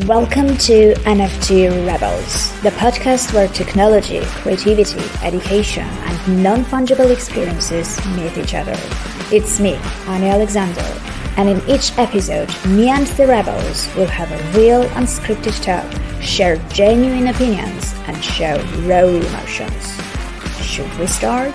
Welcome to NFT Rebels, the podcast where technology, creativity, education, and non-fungible experiences meet each other. It's me, Annie Alexander, and in each episode, me and the Rebels will have a real unscripted talk, share genuine opinions, and show raw emotions. Should we start?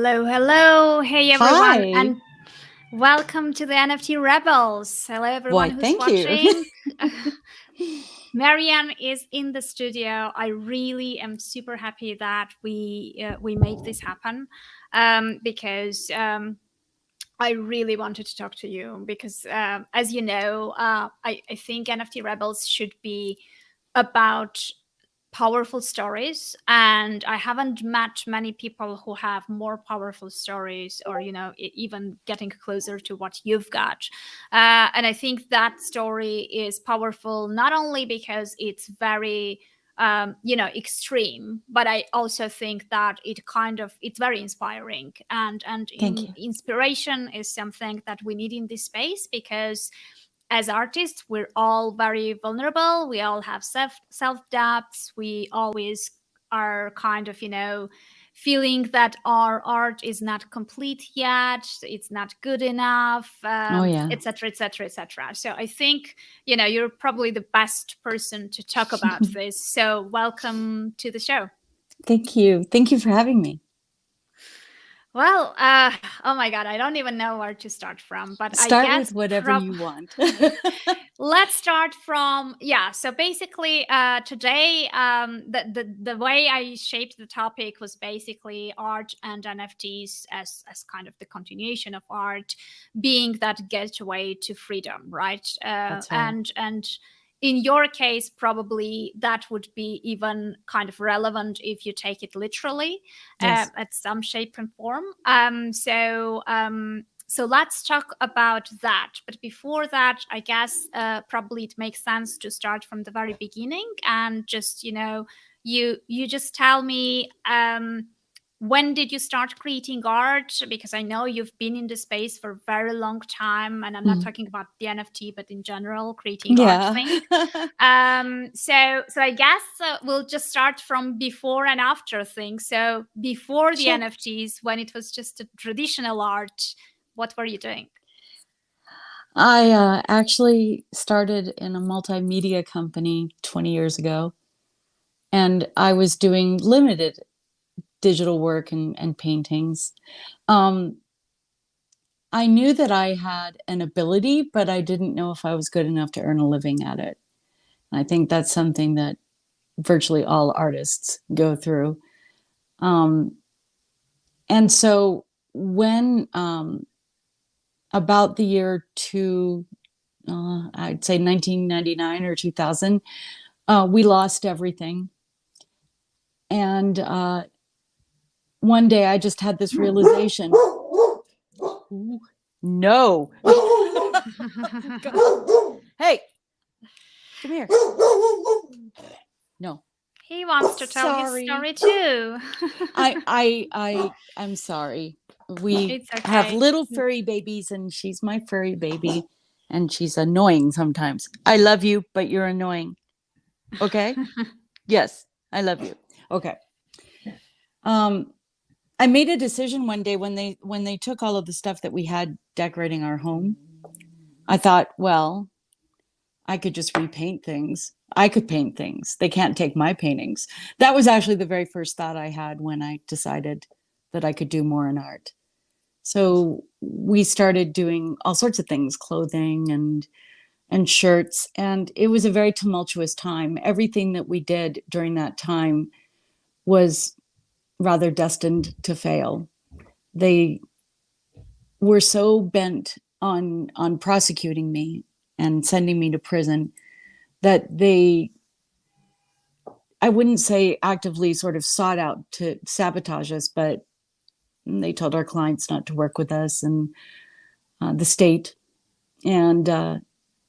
Hello. Hey, everyone. Hi. And welcome to the NFT Rebels. Hello, everyone who's watching. Maryanne is in the studio. I really am super happy that we made this happen because I really wanted to talk to you because, as you know, I think NFT Rebels should be about powerful stories, and I haven't met many people who have more powerful stories, or even getting closer to what you've got. And I think that story is powerful not only because it's very extreme, but I also think that it's very inspiring, and inspiration is something that we need in this space, because as artists, we're all very vulnerable. We all have self-doubts. We always are kind of, feeling that our art is not complete yet. It's not good enough, et cetera, et cetera, et cetera. So I think, you're probably the best person to talk about this. So welcome to the show. Thank you. Thank you for having me. Well, oh my God, I don't even know where to start from, but start I guess with whatever you want. Let's start from, so basically today, the way I shaped the topic was basically art and NFTs as kind of the continuation of art, being that gateway to freedom, right? That's right. And in your case, probably that would be even kind of relevant if you take it literally, yes. at some shape and form. So let's talk about that. But before that, I guess probably it makes sense to start from the very beginning and just, you just tell me, when did you start creating art? Because I know you've been in the space for a very long time, and I'm not talking about the NFT, but in general, creating art thing. So I guess we'll just start from before and after things. So before the NFTs, when it was just a traditional art, what were you doing? I actually started in a multimedia company 20 years ago, and I was doing limited digital work and paintings. I knew that I had an ability, but I didn't know if I was good enough to earn a living at it. And I think that's something that virtually all artists go through. And so when about the year I'd say 1999 or 2000, we lost everything. And one day I just had this realization. No. Hey, come here. No. He wants to tell his story too. I'm sorry. We have little furry babies, and she's my furry baby, and she's annoying sometimes. I love you, but you're annoying. Okay? Yes, I love you. Okay. I made a decision one day when they took all of the stuff that we had decorating our home. I thought, well, I could just repaint things. I could paint things. They can't take my paintings. That was actually the very first thought I had when I decided that I could do more in art. So we started doing all sorts of things, clothing and shirts, and it was a very tumultuous time. Everything that we did during that time was rather destined to fail. They were so bent on prosecuting me and sending me to prison that I wouldn't say actively sort of sought out to sabotage us, but they told our clients not to work with us and the state. And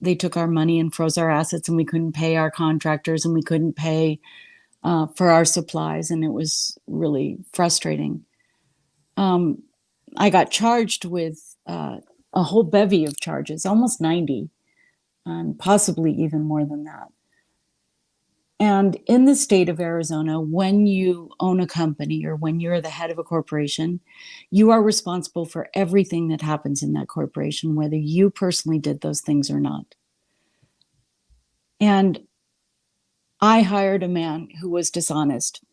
they took our money and froze our assets, and we couldn't pay our contractors, and we couldn't pay for our supplies, and it was really frustrating. I got charged with a whole bevy of charges, almost 90, and possibly even more than that. And in the state of Arizona, when you own a company or when you're the head of a corporation, you are responsible for everything that happens in that corporation, whether you personally did those things or not. And I hired a man who was dishonest.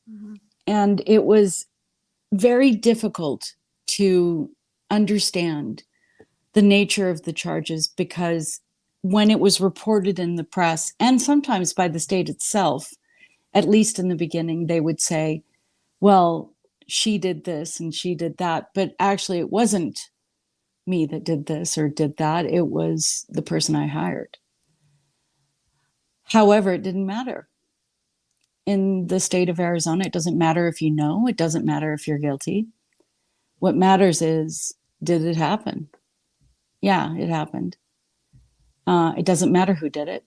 Mm-hmm. And it was very difficult to understand the nature of the charges, because when it was reported in the press and sometimes by the state itself, at least in the beginning, they would say, well, she did this and she did that. But actually, it wasn't me that did this or did that. It was the person I hired. However, it didn't matter. In the state of Arizona, it doesn't matter if you know, it doesn't matter if you're guilty. What matters is, did it happen? Yeah, it happened. It doesn't matter who did it.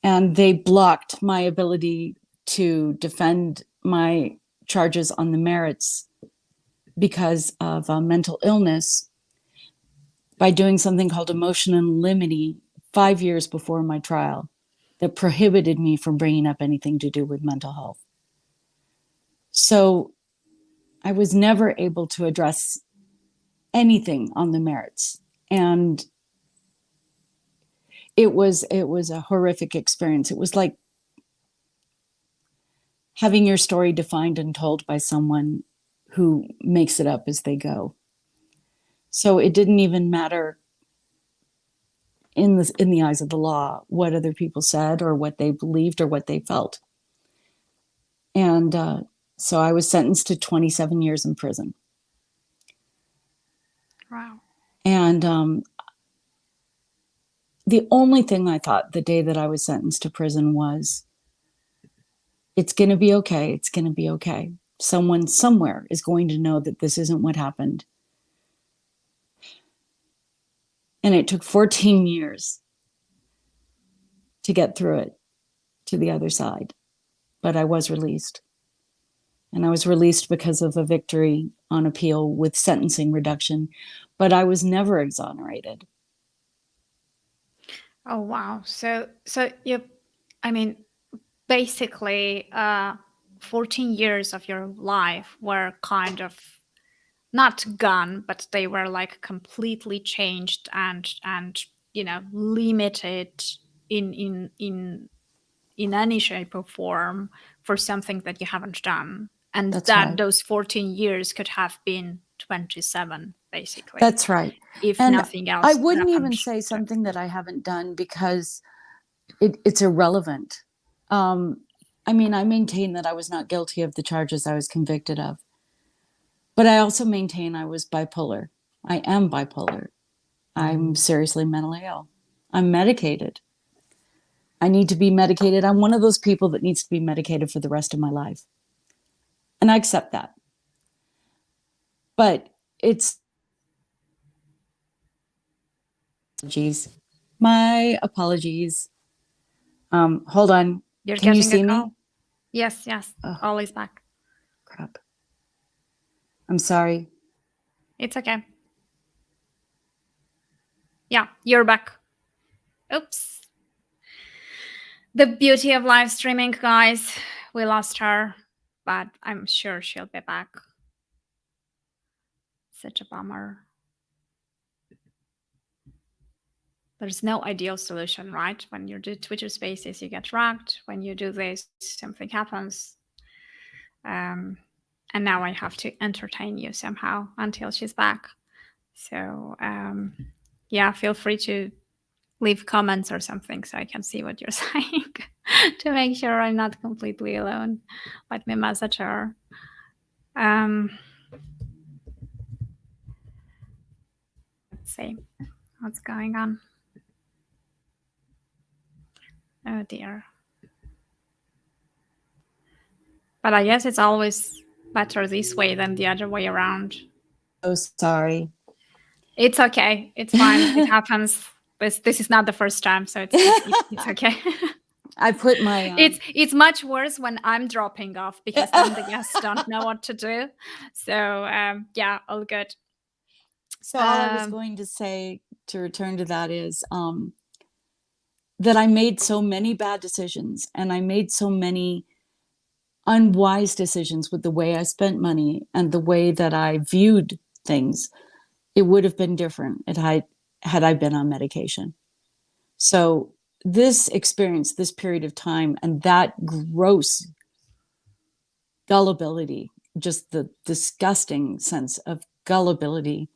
And they blocked my ability to defend my charges on the merits because of mental illness by doing something called a motion in limine 5 years before my trial that prohibited me from bringing up anything to do with mental health. So I was never able to address anything on the merits. And it was a horrific experience. It was like having your story defined and told by someone who makes it up as they go. So it didn't even matter in the eyes of the law what other people said or what they believed or what they felt. And so I was sentenced to 27 years in prison. Wow. And the only thing I thought the day that I was sentenced to prison was, it's going to be okay. It's going to be okay. Someone somewhere is going to know that this isn't what happened. And it took 14 years to get through it to the other side. But I was released. And I was released because of a victory on appeal with sentencing reduction. But I was never exonerated. Oh wow. So you, I mean, basically, 14 years of your life were kind of not gone, but they were like completely changed and limited in any shape or form for something that you haven't done, and That's that right. those 14 years could have been 27 basically, That's right. if And nothing I else wouldn't happened even say to something that I haven't done, because it's irrelevant. I mean, I maintain that I was not guilty of the charges I was convicted of. But I also maintain I was bipolar. I am bipolar. I'm seriously mentally ill. I'm medicated. I need to be medicated. I'm one of those people that needs to be medicated for the rest of my life. And I accept that. But it's, geez, my apologies. Hold on. You're Can you getting a see me? call. Yes, Oh, always back. crap. I'm sorry. It's okay. Yeah, you're back. Oops. The beauty of live streaming, guys. We lost her, but I'm sure she'll be back. Such a bummer. There's no ideal solution, right? When you do Twitter Spaces, you get racked. When you do this, something happens. And now I have to entertain you somehow until she's back. So yeah, feel free to leave comments or something so I can see what you're saying to make sure I'm not completely alone. Let me message her. Let's see what's going on. Oh dear. But I guess it's always better this way than the other way around. Oh, sorry. It's okay. It's fine. It happens. This is not the first time, so it's okay. I put my It's much worse when I'm dropping off because then the guests don't know what to do. So yeah, all good. So all I was Um, going to say to return to that is that I made so many bad decisions and I made so many unwise decisions with the way I spent money and the way that I viewed things. It would have been different had I been on medication. So this experience, this period of time, and that gross gullibility, just the disgusting sense of gullibility,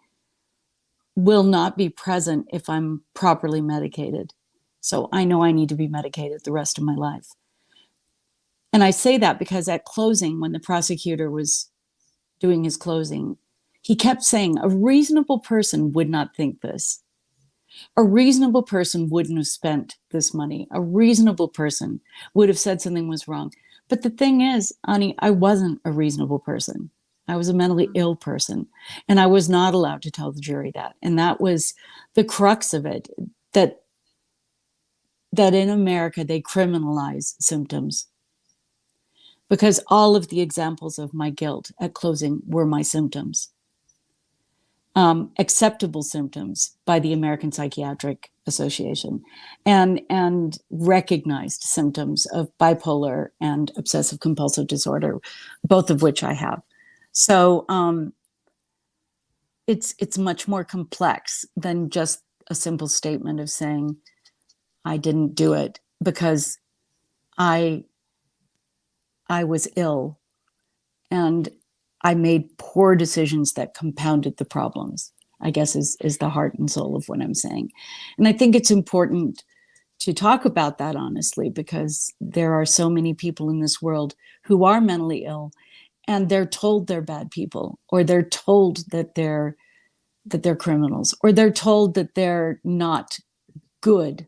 will not be present if I'm properly medicated. So I know I need to be medicated the rest of my life. And I say that because at closing, when the prosecutor was doing his closing, he kept saying a reasonable person would not think this. A reasonable person wouldn't have spent this money. A reasonable person would have said something was wrong. But the thing is, Ani, I wasn't a reasonable person. I was a mentally ill person. And I was not allowed to tell the jury that. And that was the crux of it, that that in America they criminalize symptoms, because all of the examples of my guilt at closing were my symptoms. Acceptable symptoms by the American Psychiatric Association, and recognized symptoms of bipolar and obsessive compulsive disorder, both of which I have. So it's much more complex than just a simple statement of saying I didn't do it because I I was ill and I made poor decisions that compounded the problems, I guess is the heart and soul of what I'm saying. And I think it's important to talk about that honestly, because there are so many people in this world who are mentally ill and they're told they're bad people, or they're told that they're criminals, or they're told that they're not good.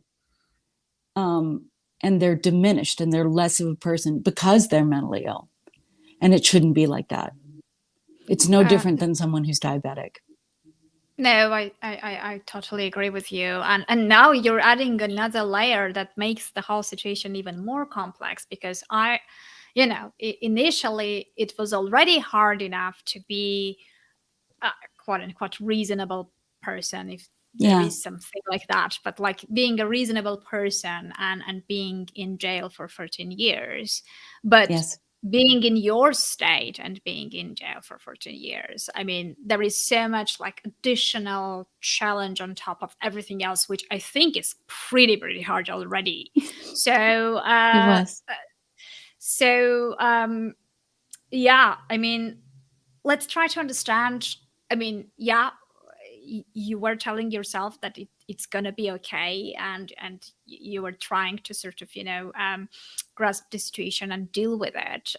And they're diminished and they're less of a person because they're mentally ill. And it shouldn't be like that. It's no uh, different than someone who's diabetic. no, I totally agree with you. And now you're adding another layer that makes the whole situation even more complex because initially it was already hard enough to be a quote unquote reasonable person, if there Yeah. is something like that, but like being a reasonable person and being in jail for 13 years, but Yes. being in your state and being in jail for 14 years, I mean, there is so much like additional challenge on top of everything else, which I think is pretty hard already. So It was. so yeah, I mean, let's try to understand. I mean, yeah, you were telling yourself that it's gonna be okay, and you were trying to sort of grasp the situation and deal with it.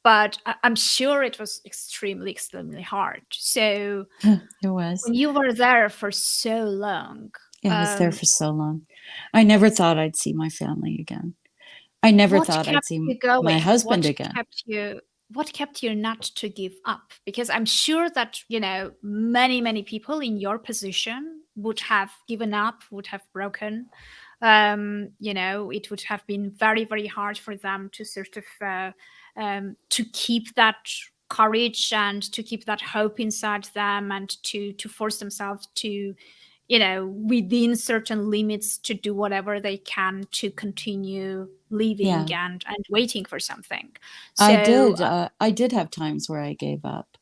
But I'm sure it was extremely hard. So It was. when you were there for so long, I was there um, for so long. I never thought I'd see my family again. I never what thought I'd kept see you my going? husband again. What kept you not to give up? Because I'm sure that many people in your position would have given up, would have broken. It would have been very hard for them to sort of to keep that courage and to keep that hope inside them, and to force themselves to within certain limits to do whatever they can to continue living Yeah, and waiting for something. I So did. I did have times where I gave up.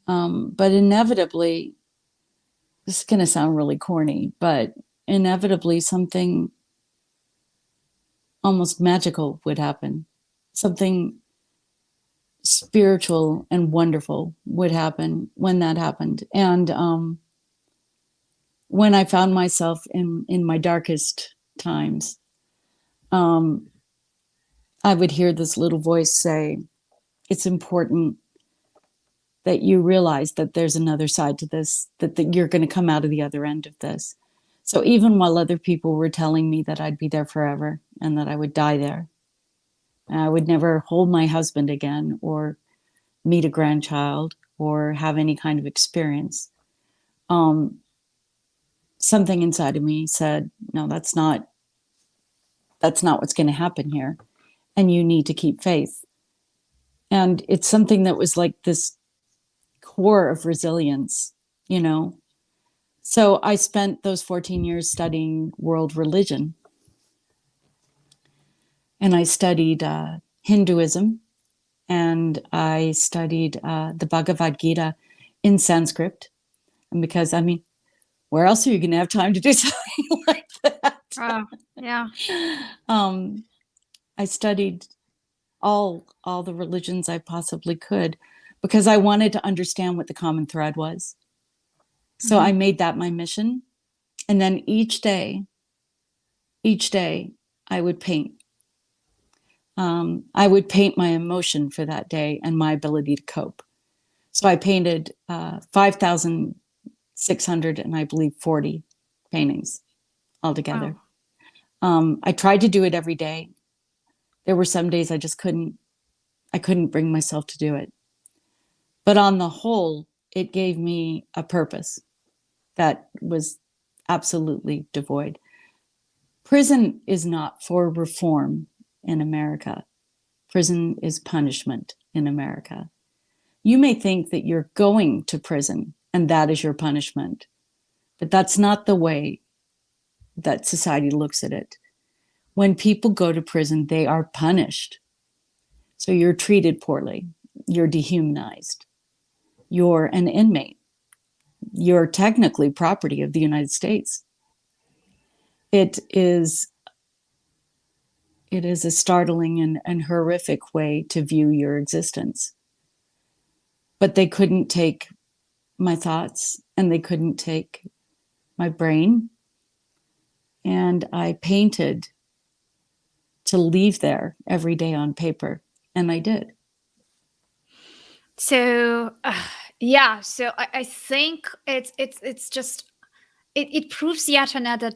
But inevitably, this is going to sound really corny, but inevitably something almost magical would happen. Something spiritual and wonderful would happen when that happened. And when I found myself in my darkest times, um, I would hear this little voice say, "It's important that you realize that there's another side to this, that you're going to come out of the other end of this." So even while other people were telling me that I'd be there forever and that I would die there, and I would never hold my husband again or meet a grandchild or have any kind of experience, um, something inside of me said, no, that's not what's going to happen here. And you need to keep faith. And it's something that was like this core of resilience, you know. So I spent those 14 years studying world religion. And I studied Hinduism, and I studied the Bhagavad Gita in Sanskrit. And because, I mean, where else are you going to have time to do something like that? Oh, yeah. um, I studied all the religions I possibly could because I wanted to understand what the common thread was. So I made that my mission. And then each day, I would paint. I would paint my emotion for that day and my ability to cope. So I painted 5,600 and I believe 40 paintings altogether. Wow. I tried to do it every day. There were some days I just I couldn't bring myself to do it. But on the whole, it gave me a purpose that was absolutely devoid. Prison is not for reform in America. Prison is punishment in America. You may think that you're going to prison and that is your punishment, but that's not the way that society looks at it. When people go to prison, they are punished. So you're treated poorly, you're dehumanized, you're an inmate, you're technically property of the United States. It is a startling and horrific way to view your existence. But they couldn't take my thoughts and they couldn't take my brain. And I painted to leave there every day on paper. And I did. So yeah, so I think it's just it proves yet another,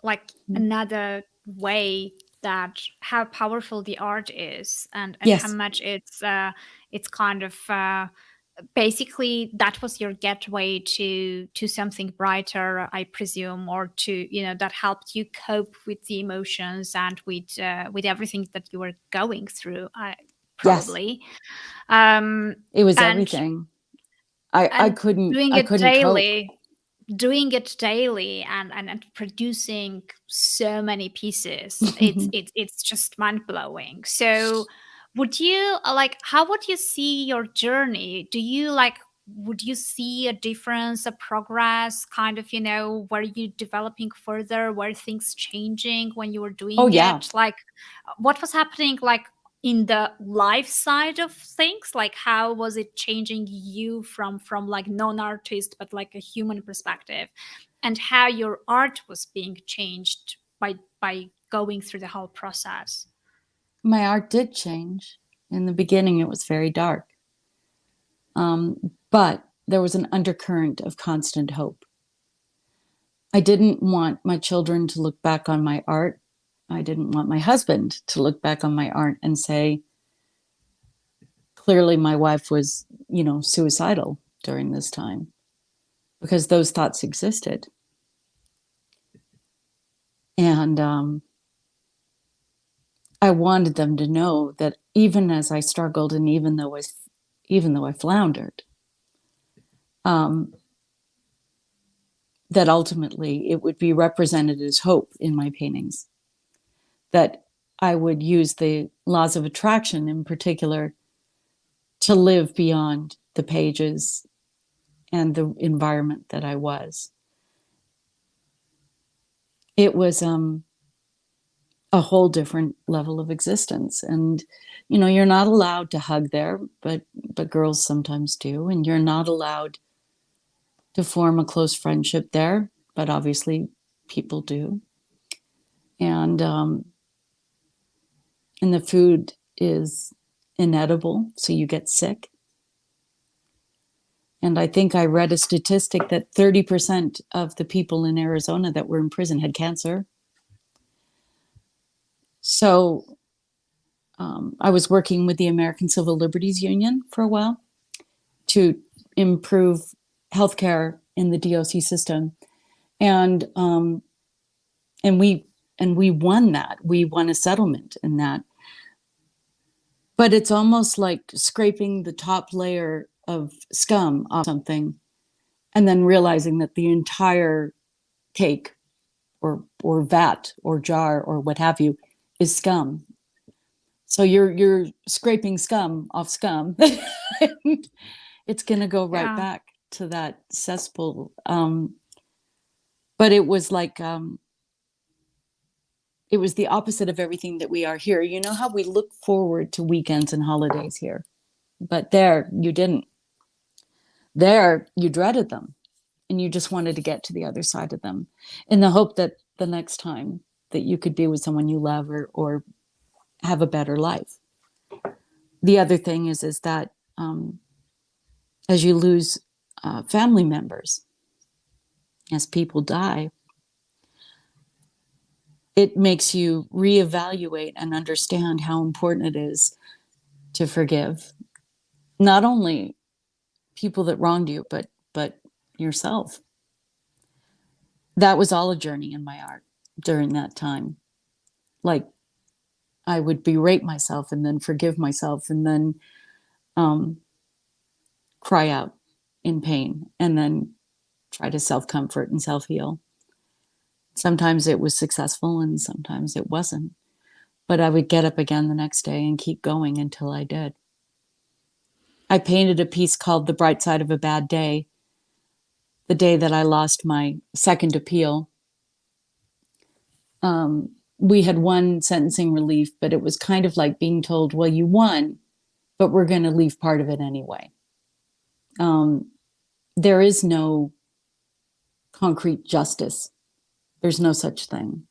like, another way that how powerful the art is, and how Yes. much it's kind of basically that was your gateway to something brighter, I presume, or to, you know, that helped you cope with the emotions and with everything that you were going through, Yes. probably. um It was and everything. and doing I it couldn't cope. daily, doing it daily, and producing so many pieces, it's just mind-blowing. So would you like, how would you see your journey? Do you like, would you see a difference, a progress, kind of, you know, were you developing further, were things changing when you were Oh doing yeah. it? Like, what was happening, like, in the life side of things? Like, how was it changing you from like non-artist but like a human perspective, and how your art was being changed by going through the whole process? My art did change. In the beginning, it was very dark. But there was an undercurrent of constant hope. I didn't want my children to look back on my art. I didn't want my husband to look back on my art and say, clearly my wife was, you know, suicidal during this time, because those thoughts existed. And I wanted them to know that even as I struggled and even though I floundered, um, that ultimately it would be represented as hope in my paintings. That I would use the laws of attraction in particular to live beyond the pages and the environment that I was. It was a whole different level of existence. And, you know, you're not allowed to hug there, but girls sometimes do. And you're not allowed to form a close friendship there, but obviously people do. And the food is inedible, so you get sick. And I think I read a statistic that 30% of the people in Arizona that were in prison had cancer. So I was working with the American Civil Liberties Union for a while to improve healthcare in the DOC system. And we and we won that. We won a settlement in that. But it's almost like scraping the top layer of scum off something and then realizing that the entire cake or vat or jar or what have you is scum. So you're scraping scum off scum. It's going to go right Yeah. back to that cesspool. But it was like it was the opposite of everything that we are here. You know how we look forward to weekends and holidays here, but there you didn't. There you dreaded them, and you just wanted to get to the other side of them, in the hope that the next time that you could be with someone you love or have a better life. The other thing is that as you lose family members, as people die, it makes you reevaluate and understand how important it is to forgive not only people that wronged you, but yourself. That was all a journey in my art during that time. Like I would berate myself and then forgive myself and then um, cry out in pain and then try to self comfort and self heal. Sometimes it was successful and sometimes it wasn't. But I would get up again the next day and keep going until I did. I painted a piece called The Bright Side of a Bad Day, the day that I lost my second appeal. We had won sentencing relief, but it was kind of like being told, well, you won, but we're going to leave part of it anyway. There is no concrete justice. There's no such thing,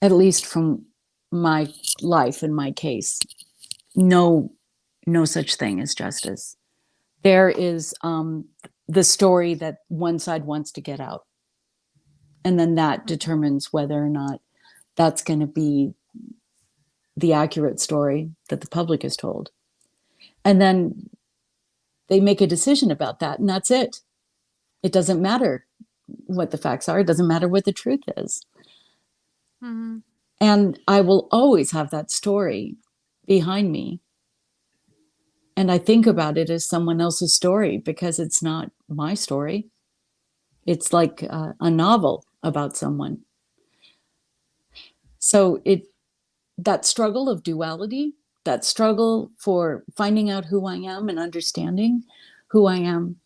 at least from my life and my case. No such thing as justice. There is the story that one side wants to get out. And then that determines whether or not that's going to be the accurate story that the public is told. And then they make a decision about that, and that's it. It doesn't matter what the facts are. It doesn't matter what the truth is. Mm-hmm. And I will always have that story behind me. And I think about it as someone else's story because it's not my story. It's like a novel about someone. So that struggle of duality, that struggle for finding out who I am and understanding who I am,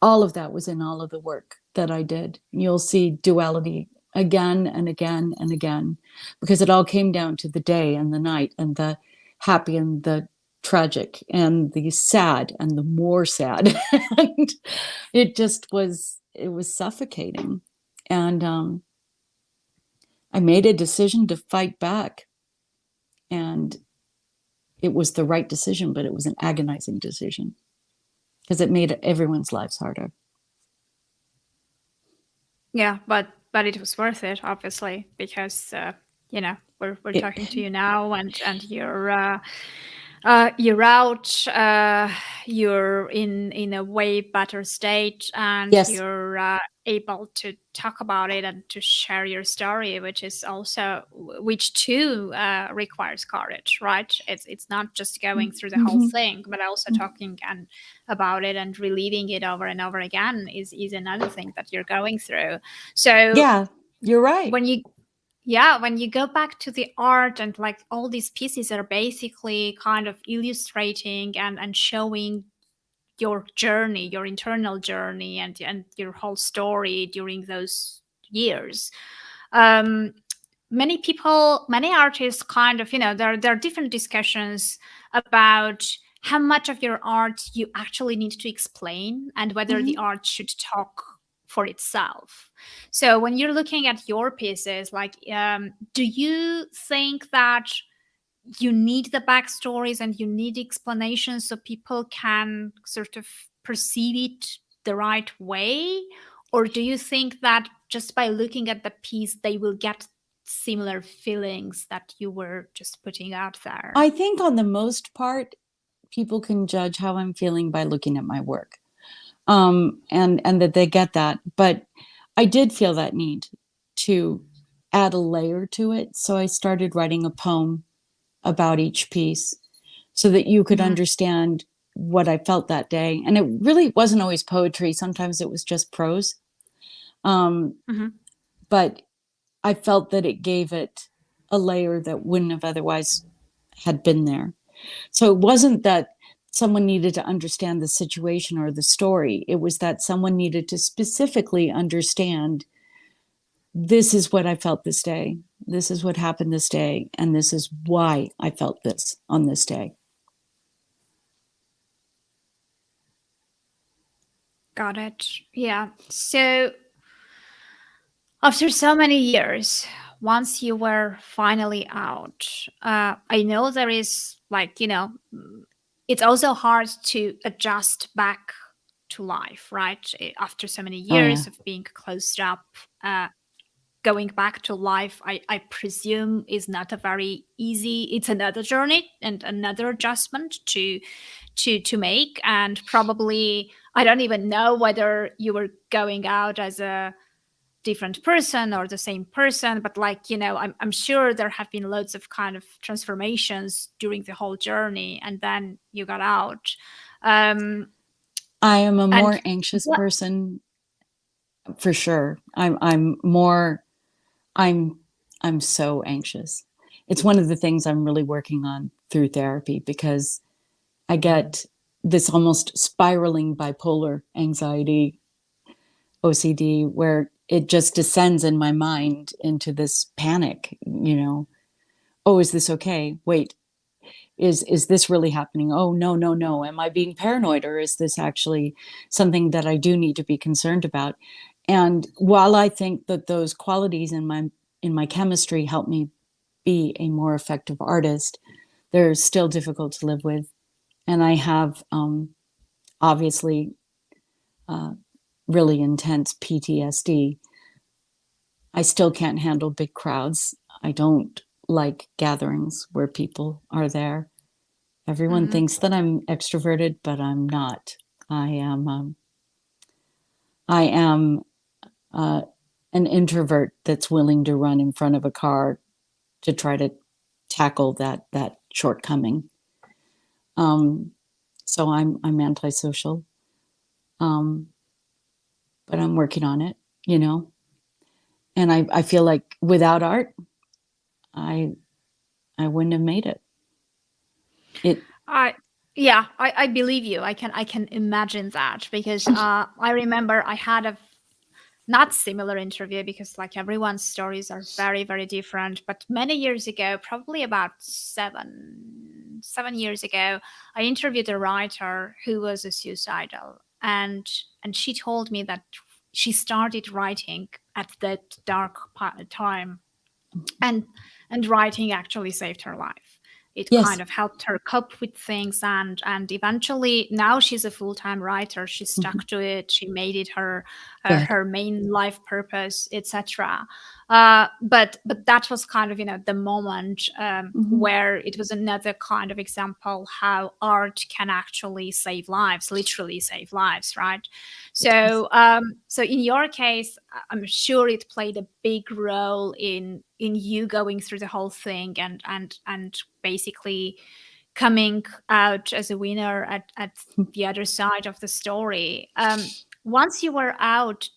all of that was in all of the work that I did. You'll see duality again and again and again, because it all came down to the day and the night and the happy and the tragic and the sad and the more sad. And it was suffocating. And I made a decision to fight back. And it was the right decision, but it was an agonizing decision because it made everyone's lives harder. Yeah, but it was worth it, obviously, because we're It, talking to you now, and you're out, you're in a way better state, and yes, you're able to talk about it and to share your story, which too requires courage, right? It's not just going through the whole mm-hmm. thing, but also talking and about it and reliving it over and over again is another thing that you're going through. So Yeah, you're right. when you yeah, when you go back to the art, and like all these pieces are basically kind of illustrating and showing your journey, your internal journey, and your whole story during those years. um many artists kind of, there are different discussions about how much of your art you actually need to explain and whether the Mm-hmm. art should talk for itself. So when you're looking at your pieces, like, do you think that you need the backstories and you need explanations so people can sort of perceive it the right way? Or do you think that just by looking at the piece, they will get similar feelings that you were just putting out there? I think on the most part, people can judge how I'm feeling by looking at my work, and that they get that. But I did feel that need to add a layer to it. So I started writing a poem about each piece so that you could Hmm. understand what I felt that day. And it really wasn't always poetry. Sometimes it was just prose. Um, Hmm. but I felt that it gave it a layer that wouldn't have otherwise had been there. So it wasn't that someone needed to understand the situation or the story. It was that someone needed to specifically understand, this is what I felt this day. This is what happened this day. And this is why I felt this on this day. Got it. Yeah. So after so many years, once you were finally out, I know there is like, it's also hard to adjust back to life, right? After so many Oh, yeah. years of being closed up, uh, going back to life, I presume is not a very easy. It's another journey and another adjustment to make, and probably I don't even know whether you were going out as a different person or the same person, but like, I'm sure there have been loads of kind of transformations during the whole journey, and then you got out. um I am a and more anxious what person for sure. I'm more I'm I'm so anxious. It's one of the things I'm really working on through therapy, because I get this almost spiraling bipolar anxiety, OCD, where it just descends in my mind into this panic, Oh, is this okay? Wait, is this really happening? Oh, no, no, no. Am I being paranoid, or is this actually something that I do need to be concerned about? And while I think that those qualities in my chemistry help me be a more effective artist, they're still difficult to live with. And I have obviously uh, really intense PTSD. I still can't handle big crowds. I don't like gatherings where people are there. Everyone Mhm. thinks that I'm extroverted, but I'm not. I am. I am uh, an introvert that's willing to run in front of a car to try to tackle that shortcoming. Um, so I'm antisocial, um, but I'm working on it, you know. And I feel like without art, I I wouldn't have made it. It I Yeah, I believe you. I can imagine that because I remember I had a not similar interview because like everyone's stories are very very different. But many years ago, probably about 7 years ago, I interviewed a writer who was a suicidal, and she told me that she started writing at that dark time, and writing actually saved her life. It kind yes, of helped her cope with things, and eventually now she's a full-time writer. She mhm, stuck to it. She made it her good. her main life purpose, etc. But that was kind of the moment Hmm. where it was another kind of example how art can actually save lives, literally save lives, right? It does. So in your case, I'm sure it played a big role in you going through the whole thing, and basically coming out as a winner at the other side of the story. Once you were out,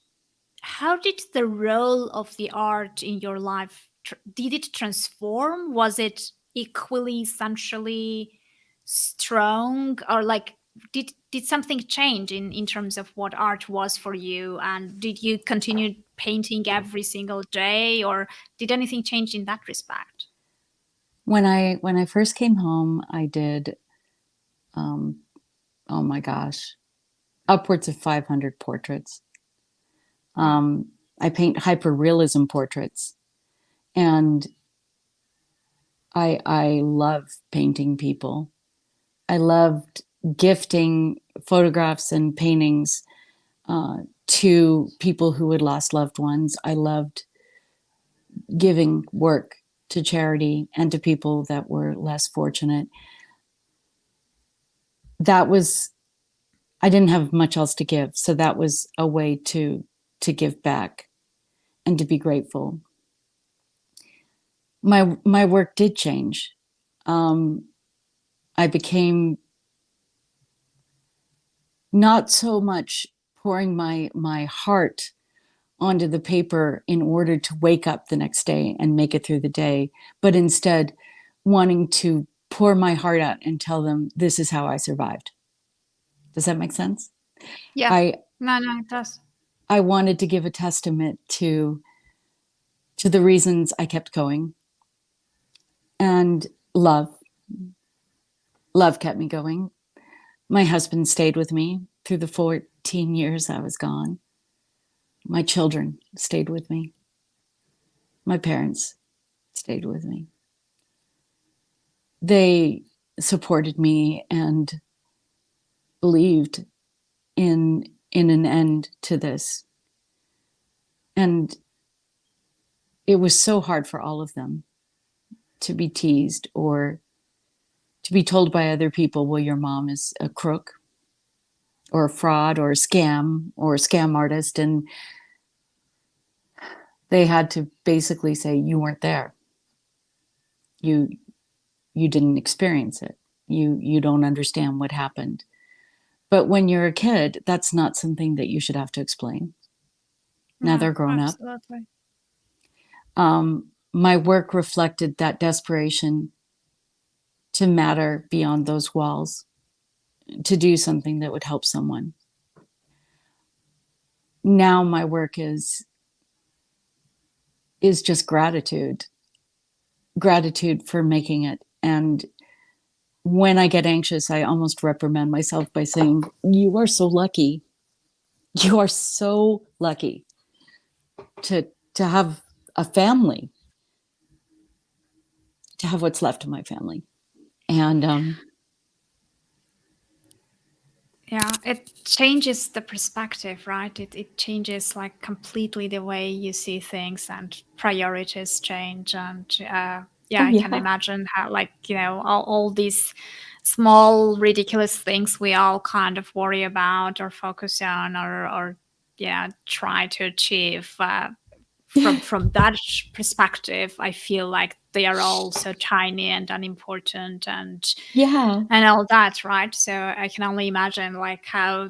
how did the role of the art in your life did it transform? Was it equally essentially strong, or like did something change in terms of what art was for you, and did you continue painting every single day, or did anything change in that respect? When I first came home, I did um, oh my gosh, upwards of 500 portraits. Wow. I paint hyper realism portraits, and I love painting people. I loved gifting photographs and paintings uh, to people who had lost loved ones. I loved giving work to charity and to people that were less fortunate. That was, I didn't have much else to give, so that was a way to give back and to be grateful. my work did change. Um, I became not so much pouring my heart onto the paper in order to wake up the next day and make it through the day, but instead wanting to pour my heart out and tell them this is how I survived. Does that make sense? Yeah. I No, no, it does. I wanted to give a testament to the reasons I kept going, and love kept me going. My husband stayed with me through the 14 years I was gone. My children stayed with me. My parents stayed with me. They supported me and believed in an end to this. And it was so hard for all of them to be teased or to be told by other people, well, your mom is a crook or a fraud or a scam artist. And they had to basically say, you weren't there. You you didn't experience it. You don't understand what happened. But when you're a kid, that's not something that you should have to explain. Now No, they're grown up. absolutely. My work reflected that desperation to matter beyond those walls, to do something that would help someone. Now my work is just gratitude for making it. And when I get anxious, I almost reprimand myself by saying, you are so lucky. You are so lucky to to have a family, to have what's left of my family. And Yeah, it changes the perspective, right? It changes like completely the way you see things, and priorities change. And yeah, oh I can yeah, imagine how, like, all these small ridiculous things we all kind of worry about or focus on, or yeah, try to achieve. From that perspective, I feel like they are all so tiny and unimportant, yeah. and all that, right? So I can only imagine like how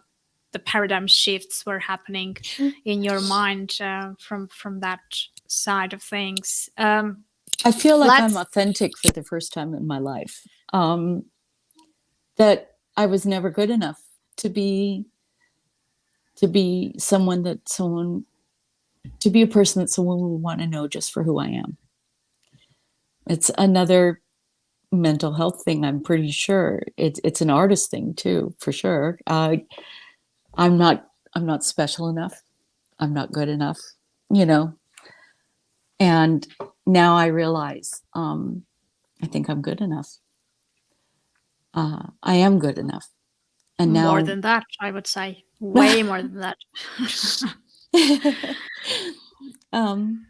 the paradigm shifts were happening in your mind, from that side of things. I feel like I'm Let's authentic for the first time in my life. Um, that I was never good enough to be someone to be a person that someone would want to know just for who I am. It's another mental health thing. I'm pretty sure it's an artist thing too, for sure. I'm not I'm not special enough. I'm not good enough, you know. And now I realize I think I'm good enough. I am good enough. And more now, than that, I would say, way more than that. um,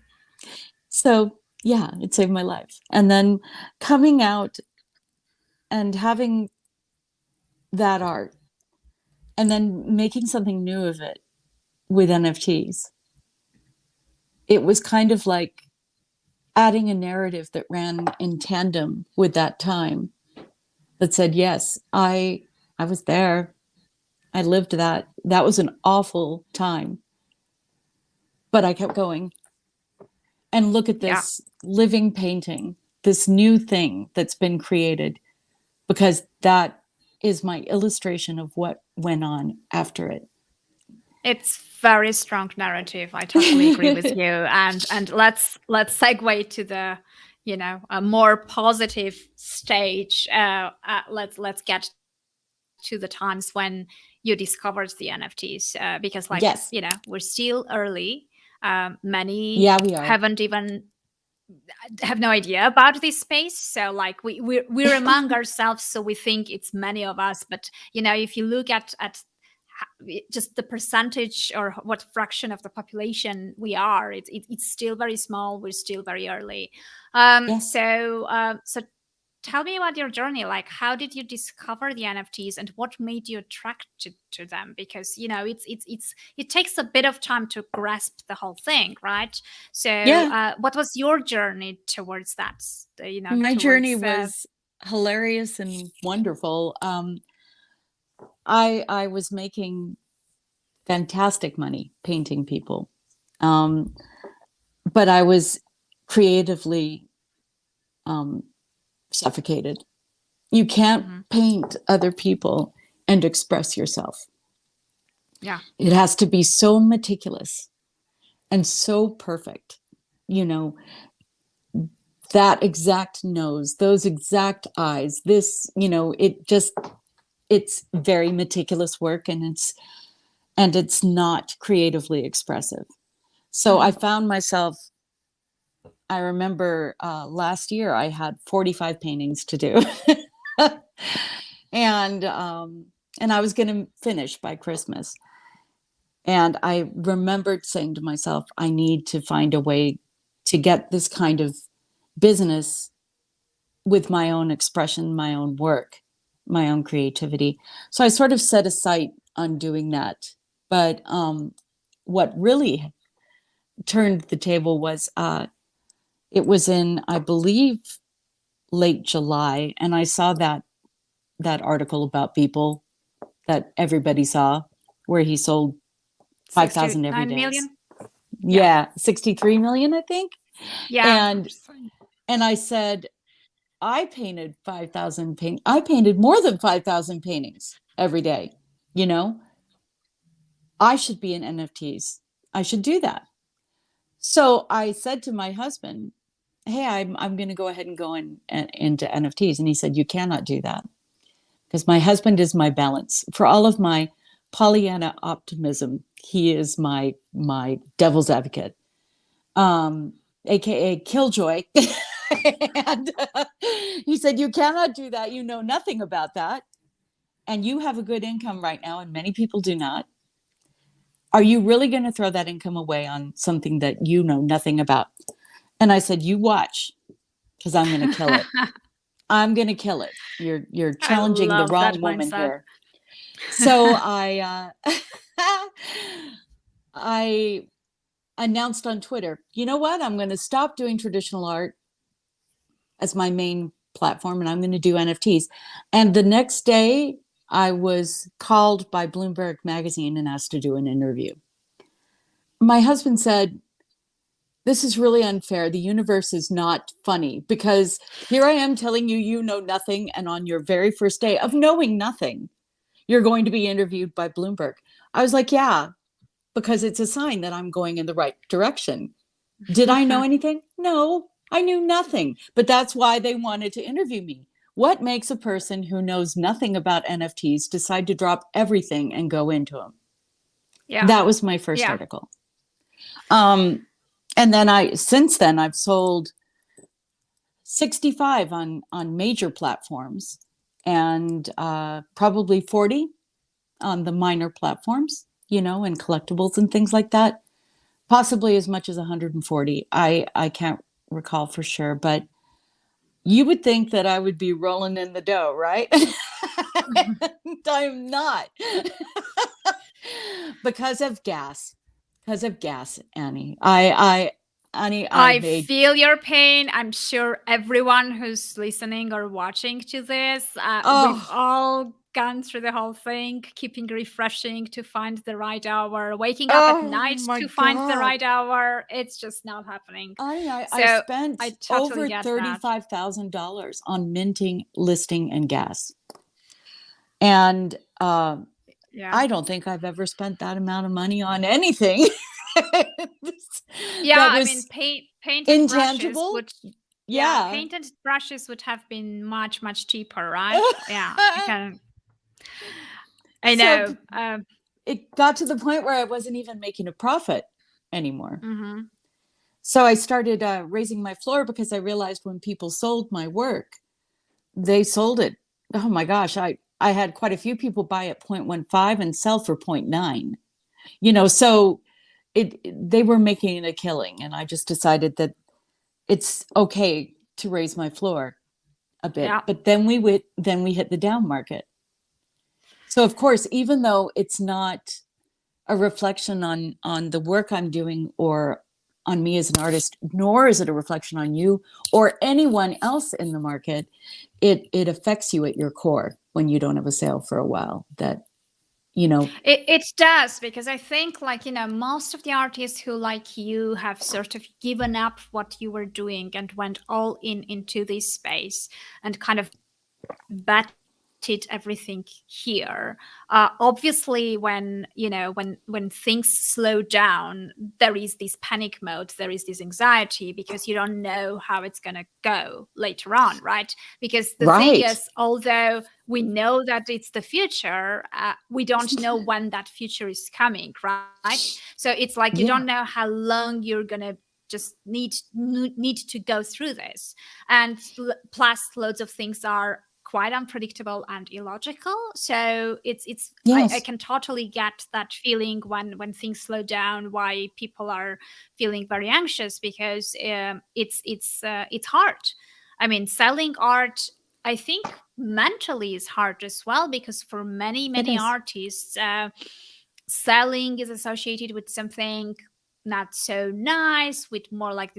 so yeah, it saved my life. And then coming out and having that art and then making something new of it with NFTs, it was kind of like adding a narrative that ran in tandem with that time that said, yes, I was there. I lived that. That was an awful time, but I kept going. And look at Yeah, this living painting, this new thing that's been created, because that is my illustration of what went on after it. it's very strong narrative. I totally agree with you. And let's segue to the, a more positive stage. Let's get to the times when you discovered the NFTs, because, like, Yes. we're still early. Many Yeah, we are. haven't even have no idea about this space. So like we're among ourselves, so we think it's many of us. But if you look at just the percentage or what fraction of the population we are, it's still very small. We're still very early. Yes. So tell me about your journey. Like, how did you discover the NFTs, and what made you attracted to them? Because it takes a bit of time to grasp the whole thing, right? So, Yeah, what was your journey towards that? my journey Towards was hilarious and wonderful. I was making fantastic money painting people, um, but I was creatively um, suffocated. You can't mhm. paint other people and express yourself. Yeah. It has to be so meticulous and so perfect. You know, that exact nose, those exact eyes, this, it's very meticulous work, and it's not creatively expressive. So I Mhm. found myself, I remember last year I had 45 paintings to do. and and I was going to finish by Christmas. And I remembered saying to myself, I need to find a way to get this kind of business with my own expression, my own work, my own creativity. So I sort of set a sight on doing that. But what really turned the table was it was in, I believe, late July, and I saw that article about Beeple that everybody saw, where he sold 5,000 every 69 million. days. Yeah. Yeah, 63 million, I think. Yeah. And I said, I painted 5,000 paint. I painted more than 5,000 paintings every day. You know, I should be in NFTs. I should do that. So I said to my husband, "Hey, I'm going to go ahead and go into NFTs." And he said, "You cannot do that, because my husband is my balance for all of my Pollyanna optimism. He is my devil's advocate, um, aka Killjoy." And he said, "You cannot do that. You know nothing about that, and you have a good income right now, and many people do not. Are you really going to throw that income away on something that you know nothing about?" And I said, "You watch, because I'm going to kill it. I'm going to kill it. You're I challenging the love that wrong woman mindset. here." So I announced on Twitter, you know what? I'm going to stop doing traditional art as my main platform, and I'm going to do NFTs. And the next day, I was called by Bloomberg Magazine and asked to do an interview. My husband said, "This is really unfair. The universe is not funny, because here I am telling you, you know nothing. And on your very first day of knowing nothing, you're going to be interviewed by Bloomberg." I was like, "Yeah, because it's a sign that I'm going in the right direction." Did I know anything? No, I knew nothing. But that's why they wanted to interview me. What makes a person who knows nothing about NFTs decide to drop everything and go into them? Yeah. That was my first Yeah. article. Um, and then since then, I've sold 65 on major platforms, and probably 40 on the minor platforms, and collectibles and things like that. Possibly as much as 140. I can't recall for sure, but you would think that I would be rolling in the dough, right? I'm not. Because of gas. Because of gas, Annie. Annie, I I made, feel your pain. I'm sure everyone who's listening or watching to this, we've oh, all gone through the whole thing, keeping refreshing to find the right hour, waking up at oh night my to find the God. right hour. It's just not happening. I So spent I totally over get that. $35,000 on minting, listing, and gas. And Yeah. I don't think I've ever spent that amount of money on anything Yeah, that I mean, was paint and brushes intangible. would, yeah, Yeah. paint and brushes would have been much, much cheaper, right? Yeah, I So know. it got to the point where I wasn't even making a profit anymore. Mhm. So I started raising my floor, because I realized when people sold my work, they sold it. Oh my gosh, I had quite a few people buy at 0.15 and sell for 0.9. So they were making a killing, and I just decided that it's okay to raise my floor. a bit, Yeah. but then we hit the down market. So of course, even though it's not a reflection on the work I'm doing or on me as an artist, nor is it a reflection on you or anyone else in the market, it affects you at your core when you don't have a sale for a while. That, you know, It does, because I think, like, most of the artists who, like you, have sort of given up what you were doing and went all in into this space and kind of betted everything here. Obviously, when things slow down, there is this panic mode, there is this anxiety, because you don't know how it's going to go later on, right? Because the thing right. is, although we know that it's the future, we don't know when that future is coming, right? So it's like you don't know Yeah. how long you're going to just need to go through this. And plus, loads of things are quite unpredictable and illogical. So I Yes. can totally get that feeling when things slow down, why people are feeling very anxious, because it's hard. I mean, selling art, I think, mentally is hard as well, because for It many is. artists, selling is associated with something not so nice, with more like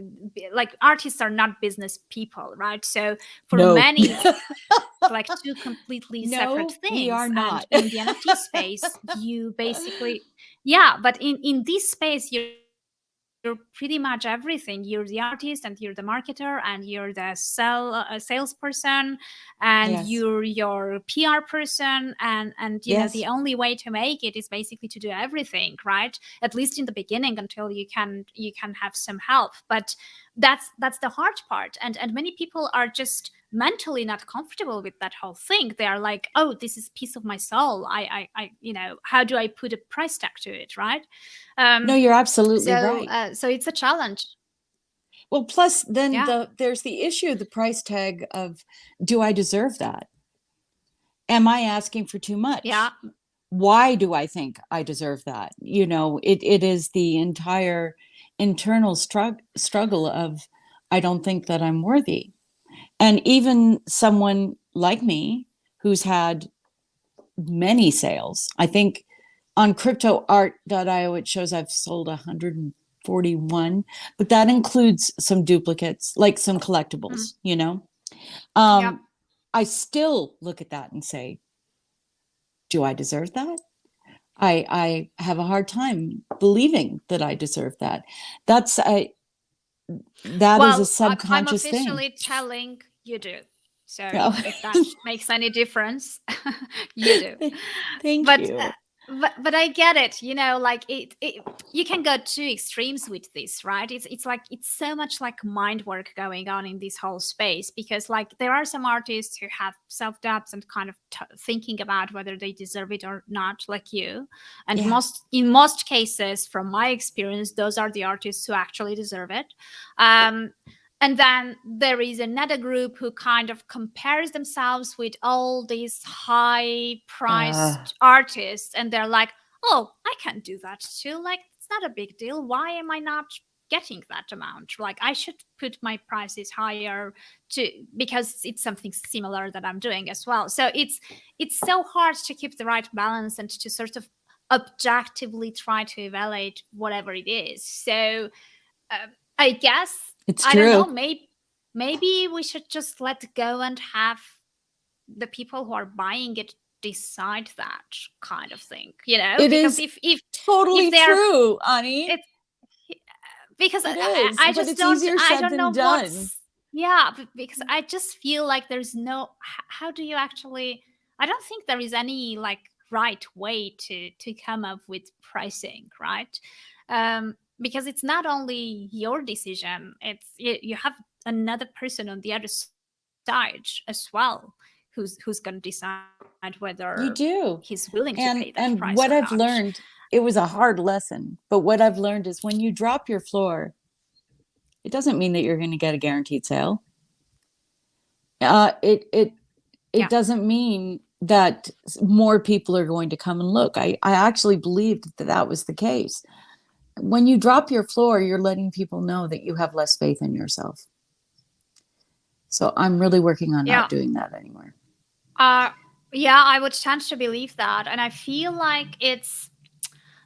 artists are not business people, right? So for No. many, it's like two completely separate things. No, And we are in the not. NFT space, you basically, yeah, but in this space, you're pretty much everything. You're the artist, and you're the marketer, and you're the salesperson, and you're Yes. your PR person, and the Yes. only way to make it is basically to do everything, right? At least in the beginning, until you can have some help. But that's the hard part. And many people are just mentally not comfortable with that whole thing. They are like, oh, this is piece of my soul. How do I put a price tag to it, right? No, um you're absolutely so right. uh, so it's a challenge. Well, plus then Yeah. there's the issue, the price tag of, do I deserve that? Am I asking for too Yeah. much? Why do I think I deserve that? You know, it is the entire internal struggle of, I don't think that I'm worthy. And even someone like me who's had many sales, I think on cryptoart.io, it shows I've sold 141, but that includes some duplicates, like some Mm. collectibles, you know? Yeah. Um, I still look at that and say, do I deserve that? I have a hard time believing that I deserve that. That's I that is a Well, I'm subconscious thing. officially telling you do. So No. if that makes any difference, you do. Thank But you. but I get it. Like it. You can go to extremes with this, right? It's like it's so much like mind work going on in this whole space, because like there are some artists who have self doubts and kind of thinking about whether they deserve it or not, like you. And Yeah. in most cases, from my experience, those are the artists who actually deserve it. Um, and then there is another group who kind of compares themselves with all these high Uh, priced artists, and they're like, oh, I can do that too. Like, it's not a big deal. Why am I not getting that amount? Like, I should put my prices higher to, because it's something similar that I'm doing as well. So it's so hard to keep the right balance and to sort of objectively try to evaluate whatever it is. So I guess, it's I don't know. true. Maybe we should just let go and have the people who are buying it decide that kind of thing. It Because is if totally they're true, Ani. it because It is, I but just it's don't easier I said don't than know done. what's, yeah, because I just feel like there's no, how do you actually, I don't think there is any like right way to come up with pricing, right? Because it's not only your decision, you have another person on the other side as well, who's going to decide whether You he's willing do. to pay that price or And not. what I've learned, it was a hard lesson, but what I've learned is when you drop your floor, it doesn't mean that you're going to get a guaranteed sale. It Yeah. it doesn't mean that more people are going to come and look. I actually believed that that was the case. When you drop your floor, you're letting people know that you have less faith in yourself. So I'm really working on not Yeah. doing that anymore. Uh, yeah, I would tend to believe that. And I feel like it's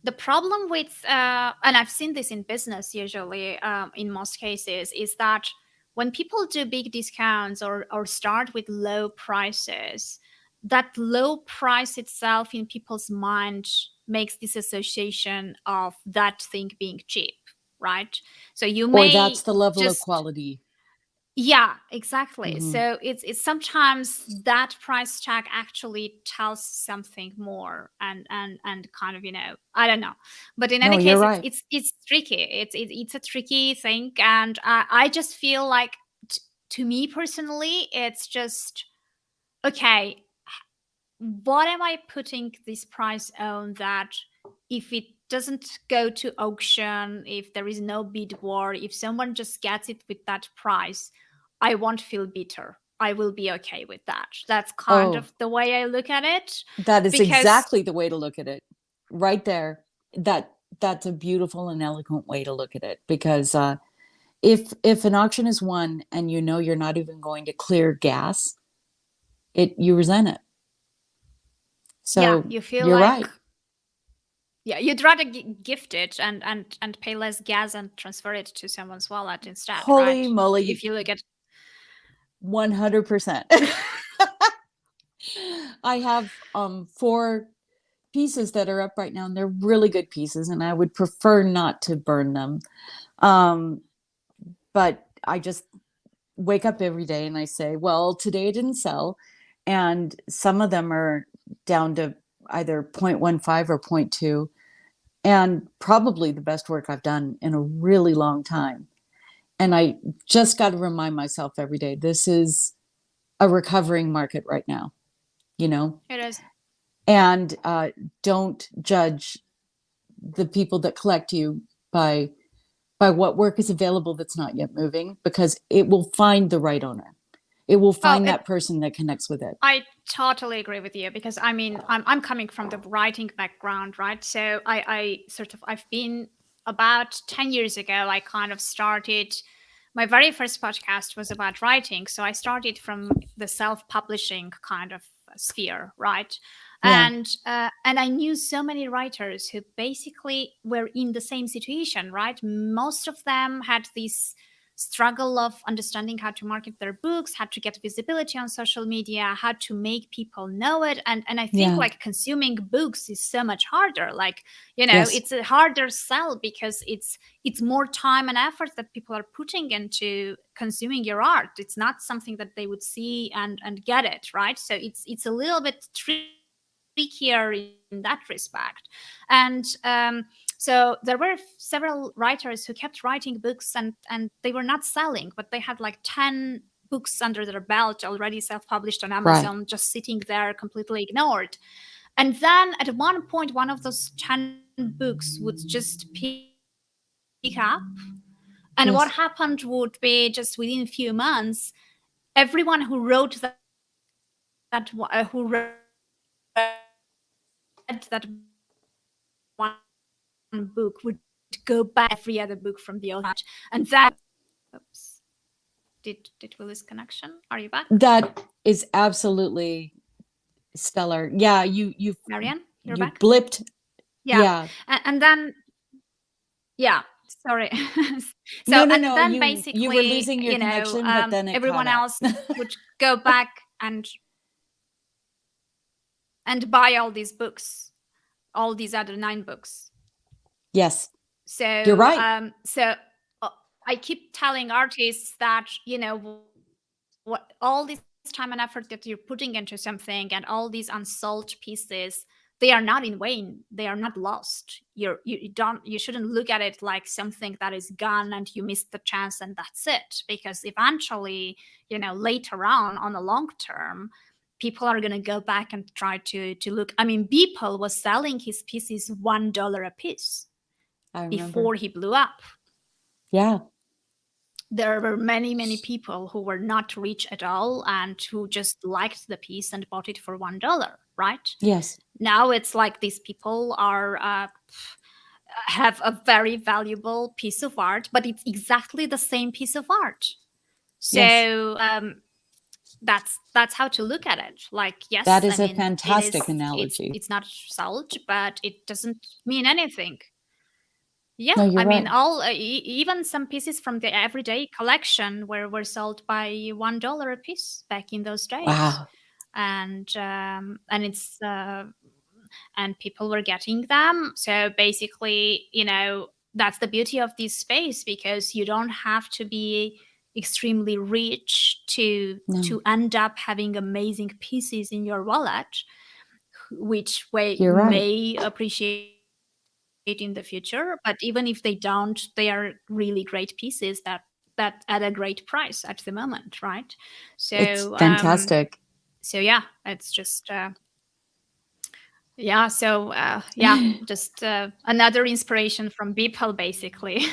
the problem with, and I've seen this in business usually, in most cases, is that when people do big discounts or start with low prices, that low price itself in people's mind makes this association of that thing being cheap, right? So you Or that's may the level of just, quality. yeah, exactly. Hmm. So it's sometimes that price tag actually tells something more, and kind of, I don't know. But in No, any you're case, right. it's tricky. It's a tricky thing, and I just feel like, to me personally, it's just okay. What am I putting this price on that if it doesn't go to auction, if there is no bid war, if someone just gets it with that price, I won't feel bitter. I will be okay with that. That's kind Oh, of the way I look at it. that is Because, exactly the way to look at it. Right there. That's a beautiful and eloquent way to look at it, because if an auction is won and you know you're not even going to clear gas, it you resent it. yeah, So you feel you're like, right. yeah, you'd rather gift it and pay less gas and transfer it to someone's wallet instead, Holy right? moly, If you look at, 100%. I have four pieces that are up right now, and they're really good pieces, and I would prefer not to burn them. Um, but I just wake up every day and I say, well, today it didn't sell. And some of them are down to either 0.15 or zero point 0.2, and probably the best work I've done in a really long time. And I just got to remind myself every day, this is a recovering market right now, you know? it is. And don't judge the people that collect you by what work is available that's not yet moving, because it will find the right owner. It will Oh, find that person that connects with it. I totally agree with you, because I mean, I'm coming from the writing background, right? So I sort of, I've been, about 10 years ago, I kind of started, my very first podcast was about writing. So I started from the self-publishing kind of sphere, right? Yeah. And I knew so many writers who basically were in the same situation, right? Most of them had this struggle of understanding how to market their books, how to get visibility on social media, how to make people know it. And I think, Yeah. like, consuming books is so much harder. Like, Yes. it's a harder sell, because it's more time and effort that people are putting into consuming your art. It's not something that they would see and get it, right? So it's a little bit trickier in that respect. And so there were several writers who kept writing books, and they were not selling, but they had like 10 books under their belt already self-published on Right. Amazon, just sitting there completely ignored. And then at one point, one of those 10 books would just pick up. And what happened would Yes. be, just within a few months, everyone who wrote who read that one book would go back and read every other book from the author, and then oops, did we lose connection? Are you back, That is absolutely stellar. Yeah, Maryanne? You're you back? blipped. Yeah. Yeah. And then, yeah, sorry. No, So, no, and no. then You were basically, losing your connection, but then it caught everyone up. else would go back and buy all these books, all these other 9 books. Yes. You're So, right. uh, I keep telling artists that, what all this time and effort that you're putting into something, and all these unsold pieces, they are not in vain. They are not lost. You shouldn't look at it like something that is gone and you missed the chance and that's it. Because eventually, later on the long term, people are going to go back and try to look. I mean, Beeple was selling his pieces $1 a piece I remember. before he blew up. Yeah. There were many people who were not rich at all and who just liked the piece and bought it for $1, right? Yes. Now it's like these people are have a very valuable piece of art, but it's exactly the same piece of art. Yes. So that's how to look at it. Like, That yes, I is a mean, it fantastic is, analogy. it's not sold, but it doesn't mean anything. Yeah, No, you're I mean, right. all even some pieces from the everyday collection were sold by $1 a piece back in those days, Wow. and it's and people were getting them. So basically, that's the beauty of this space, because you don't have to be extremely rich No, to end up having amazing pieces in your wallet, which way you're right. may appreciate in the future. But even if they don't, they are really great pieces that at a great price at the moment, right? It's So fantastic. so yeah, it's just yeah. So yeah, just another inspiration from Beeple, basically.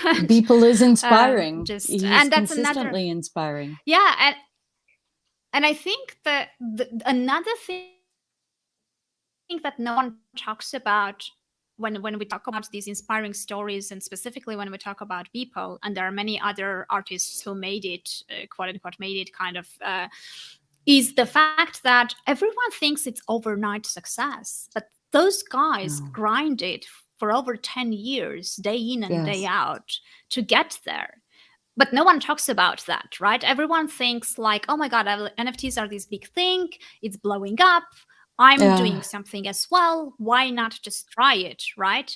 But Beeple is inspiring. just, He's and that's another, consistently inspiring. yeah. And I think that another thing that no one talks about when we talk about these inspiring stories, and specifically when we talk about Beeple, and there are many other artists who made it, quote unquote, made it kind of, is the fact that everyone thinks it's overnight success, but those guys No. grinded for over 10 years, day in and day Yes. out, to get there. But no one talks about that, right? Everyone thinks like, oh my god, NFTs are this big thing, it's blowing up, I'm doing something as well, why not just try it, right?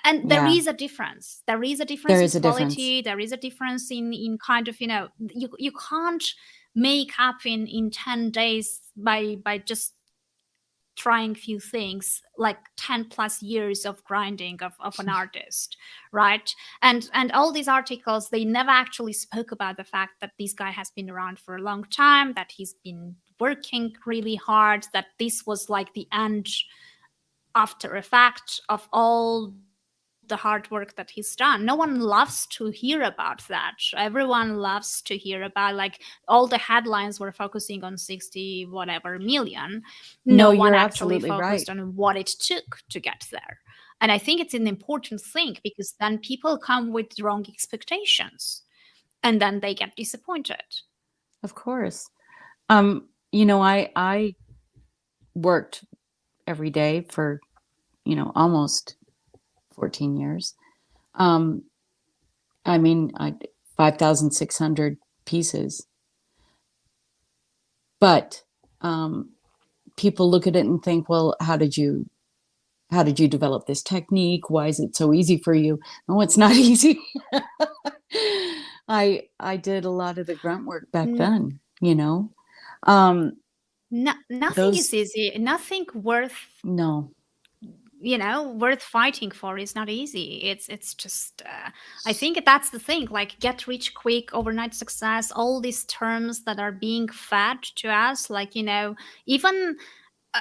And there Yeah. is a difference, there is a There difference in is a difference. quality, there is a difference in kind of, you can't make up in 10 days by just trying few things, like 10 plus years of grinding of an artist, right? And all these articles, they never actually spoke about the fact that this guy has been around for a long time, that he's been working really hard, that this was like the end after effect of all the hard work that he's done. No one loves to hear about that. Everyone loves to hear about, like, all the headlines were focusing on 60 whatever million. No No, one you're actually absolutely focused right. on what it took to get there. And I think it's an important thing, because then people come with wrong expectations and then they get disappointed. Of course. I worked every day for, almost 14 years. Um, I mean, 5,600 pieces. But people look at it and think, well, how did you develop this technique? Why is it so easy for you? No, it's not easy. I did a lot of the grunt work back then, Um, No, nothing is those easy. Nothing worth, no, worth fighting for is not easy. It's just I think that's the thing, like, get rich quick, overnight success, all these terms that are being fed to us, like, even uh,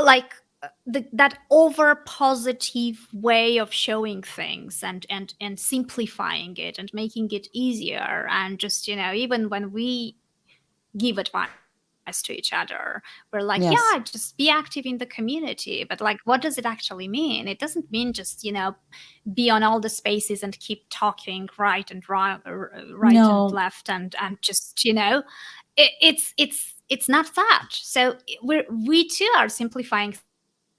like that over positive way of showing things, and simplifying it and making it easier, and just, even when we give advice to each other, we're like, yeah, just yes, be active in the community. But like, what does it actually mean? It doesn't mean just, be on all the spaces and keep talking right and right and no, left, and just, it's not that. So we too are simplifying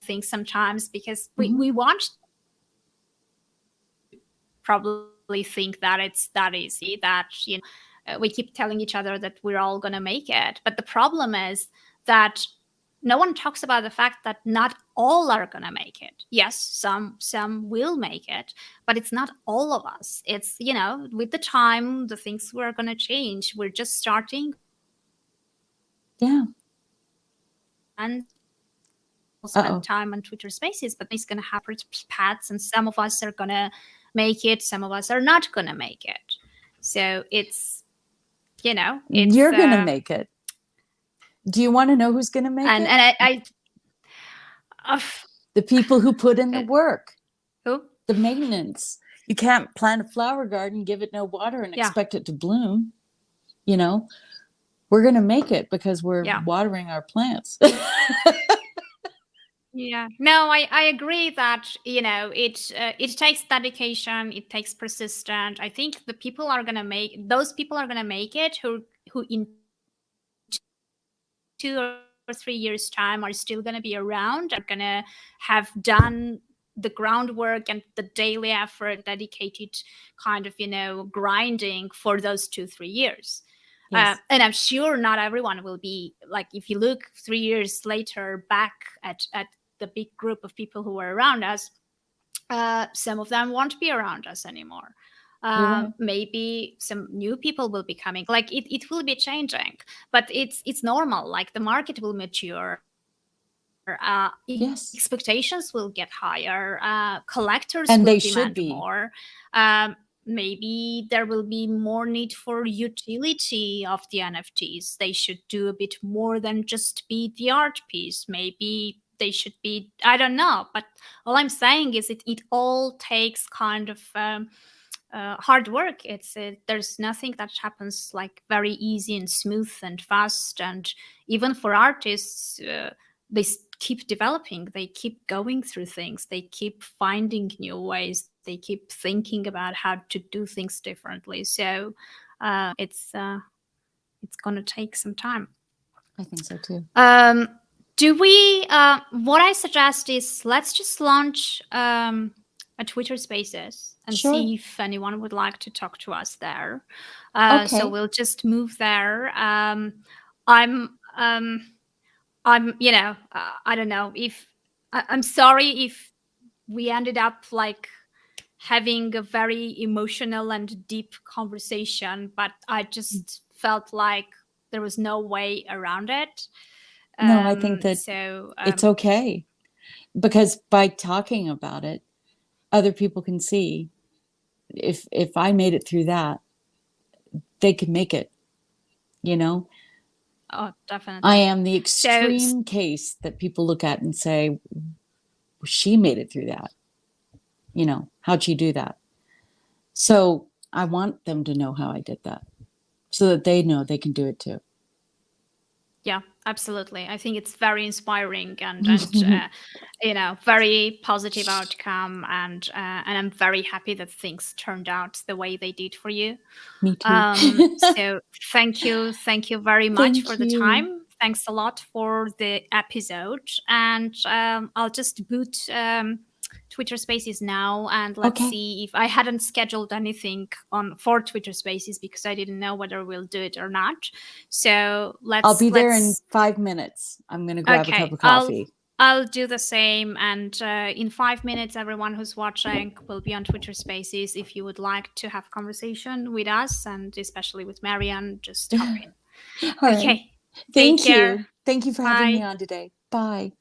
things sometimes, because we want mhm. people to probably think that it's that easy, that, we keep telling each other that we're all going to make it. But the problem is that no one talks about the fact that not all are going to make it. Yes, some will make it, but it's not all of us. It's, with the time, the things were going to change. We're just starting. We will spend time on Twitter Spaces, Yeah. but nobody's going to have perfect paths, and some of us are Uh-oh. going to make it, some of us are going to make it. So it's You're going to make it. Do you want to know who's going to make and it? I uh, The people who put in the work, who? the maintenance. You can't plant a flower garden, give it no water, and Yeah, expect it to bloom. You know, we're going to make it because we're yeah. watering our plants. Yeah, no, I agree that it takes dedication, it takes persistence. I think the people are gonna make those people are gonna make it who in 2 or 3 years time are still gonna be around and are gonna have done the groundwork and the daily effort and dedicated kind of grinding for those 2 3 years. Yes. And I'm sure not everyone will be like, if you look 3 years later back at the big group of people who were around us, some of them won't be around us anymore. You're right. Maybe some new people will be coming. Like it will be changing, but it's normal. Like the market will mature. Expectations Yes. will get higher. Collectors will demand And they more. should be. Maybe there will be more need for utility of the NFTs. They should do a bit more than just be the art piece. Maybe they should be, I don't know. But all I'm saying is it all takes kind of hard work. There's nothing that happens like very easy and smooth and fast. And even for artists, keep developing. They keep going through things. They keep finding new ways. They keep thinking about how to do things differently. So it's gonna take some time. I think so too. Um, do we? What I suggest is let's just launch a Twitter Spaces and Sure. see if anyone would like to talk to us there. So Okay. we'll just move there. I'm I don't know if I'm sorry if we ended up like having a very emotional and deep conversation, but I just felt like there was no way around it. No, I think that So it's okay because by talking about it, other people can see if I made it through that, they can make it, you know? oh, I definitely. am the So extreme case that people look at and say, she made it through that. How'd she do that? So I want them to know how I did that so that they know they can do it too. yeah, absolutely. I think it's very inspiring and very positive outcome, and I'm very happy that things turned out the way they did for you. Me too. So thank you very much Thank for the you. time. Thanks a lot for the episode, and I'll just boot Twitter Spaces now, and let's Okay. see if I hadn't scheduled anything on for Twitter Spaces because I didn't know whether we'll do it or not. So I'll be there in let's 5 minutes. I'm going to grab a cup okay. of coffee. I'll do the same, and in 5 minutes, everyone who's watching will be on Twitter Spaces. If you would like to have conversation with us, and especially with Maryanne, just hop in. All right. Okay, take Thank care. you. Thank you for having me Bye. on today. Bye.